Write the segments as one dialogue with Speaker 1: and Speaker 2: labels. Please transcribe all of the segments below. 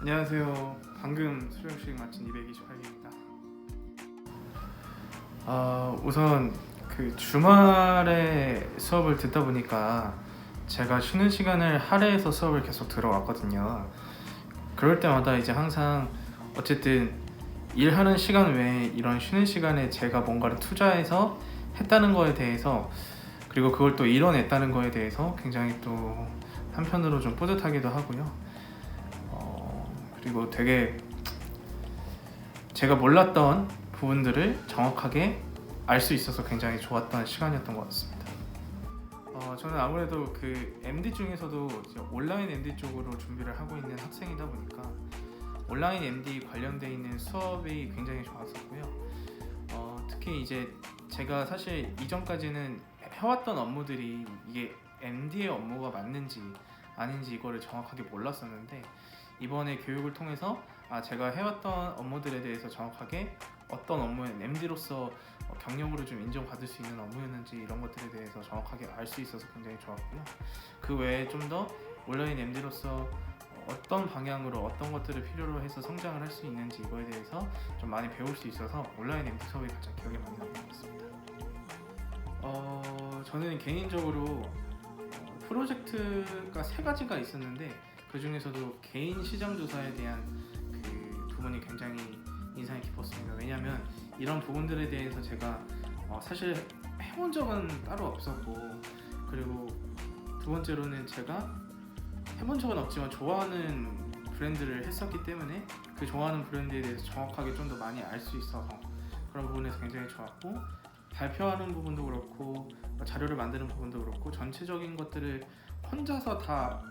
Speaker 1: 안녕하세요. 방금 수료식 마친 228기입니다. 우선 그 주말에 수업을 듣다 보니까 제가 쉬는 시간을 할애해서 수업을 계속 들어왔거든요. 그럴 때마다 이제 항상 어쨌든 일하는 시간 외에 이런 쉬는 시간에 제가 뭔가를 투자해서 했다는 거에 대해서, 그리고 그걸 또 이뤄냈다는 거에 대해서 굉장히 또 한편으로 좀 뿌듯하기도 하고요. 그리고 되게 제가 몰랐던 부분들을 정확하게 알 수 있어서 굉장히 좋았던 시간이었던 것 같습니다. 저는 아무래도 그 MD 중에서도 이제 온라인 MD 쪽으로 준비를 하고 있는 학생이다 보니까 온라인 MD 관련돼 있는 수업이 굉장히 좋았었고요. 특히 이제 제가 사실 이전까지는 해왔던 업무들이 이게 MD의 업무가 맞는지 아닌지 이거를 정확하게 몰랐었는데, 이번에 교육을 통해서 제가 해왔던 업무들에 대해서 정확하게 어떤 업무는 MD로서 경력으로 좀 인정받을 수 있는 업무였는지 이런 것들에 대해서 정확하게 알 수 있어서 굉장히 좋았고요. 그 외에 좀 더 온라인 MD로서 어떤 방향으로 어떤 것들을 필요로 해서 성장을 할 수 있는지 이거에 대해서 좀 많이 배울 수 있어서 온라인 MD 수업이 가장 기억에 많이 남는 것 같습니다. 저는 개인적으로 프로젝트가 3가지가 있었는데 그 중에서도 개인 시장 조사에 대한 그 부분이 굉장히 인상이 깊었습니다. 왜냐하면 이런 부분들에 대해서 제가 사실 해본 적은 따로 없었고, 그리고 두 번째로는 제가 해본 적은 없지만 좋아하는 브랜드를 했었기 때문에 그 좋아하는 브랜드에 대해서 정확하게 좀 더 많이 알 수 있어서 그런 부분에서 굉장히 좋았고, 발표하는 부분도 그렇고 자료를 만드는 부분도 그렇고 전체적인 것들을 혼자서 다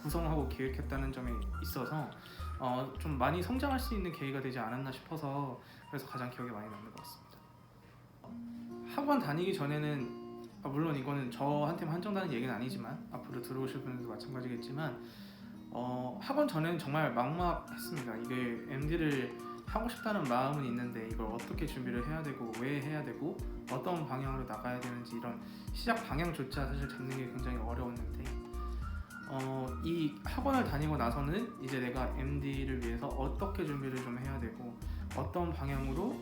Speaker 1: 구성하고 기획했다는 점에 있어서 좀 많이 성장할 수 있는 계기가 되지 않았나 싶어서 그래서 가장 기억에 많이 남는 것 같습니다. 학원 다니기 전에는 물론 이거는 저한테만 한정되는 얘기는 아니지만 앞으로 들어오실 분들도 마찬가지겠지만 학원 전에는 정말 막막했습니다. 이게 MD를 하고 싶다는 마음은 있는데 이걸 어떻게 준비를 해야 되고 왜 해야 되고 어떤 방향으로 나가야 되는지 이런 시작 방향조차 사실 잡는 게 굉장히 어려웠는데, 이 학원을 다니고 나서는 이제 내가 MD를 위해서 어떻게 준비를 좀 해야 되고 어떤 방향으로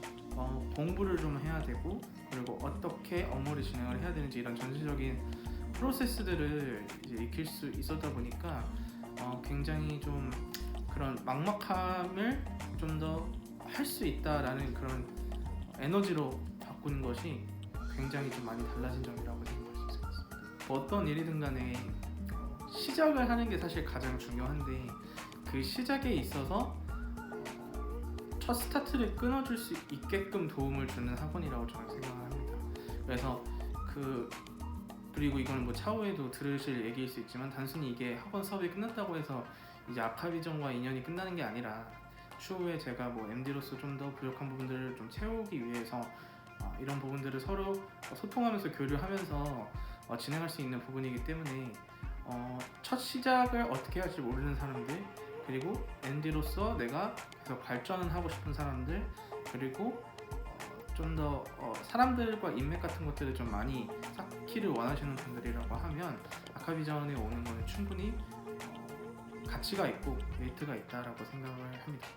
Speaker 1: 공부를 좀 해야 되고 그리고 어떻게 업무를 진행을 해야 되는지 이런 전체적인 프로세스들을 이제 익힐 수 있었다 보니까 굉장히 좀 그런 막막함을 좀 더 할 수 있다라는 그런 에너지로 바꾸는 것이 굉장히 좀 많이 달라진 점이라고 생각할 수 있을 것 같습니다. 어떤 일이든 간에 시작을 하는 게 사실 가장 중요한데 그 시작에 있어서 첫 스타트를 끊어줄 수 있게끔 도움을 주는 학원이라고 저는 생각을 합니다. 그래서 그리고 이건 뭐 차후에도 들으실 얘기일 수 있지만 단순히 이게 학원 수업이 끝났다고 해서 이제 아카비전과 인연이 끝나는 게 아니라 추후에 제가 뭐 MD로서 좀 더 부족한 부분들을 좀 채우기 위해서 이런 부분들을 서로 소통하면서 교류하면서 진행할 수 있는 부분이기 때문에 첫 시작을 어떻게 할지 모르는 사람들, 그리고 MD로서 내가 계속 발전을 하고 싶은 사람들, 그리고 좀 더 사람들과 인맥 같은 것들을 좀 많이 쌓기를 원하시는 분들이라고 하면 아카비전에 오는 거는 충분히 가치가 있고 메리트가 있다라고 생각을 합니다.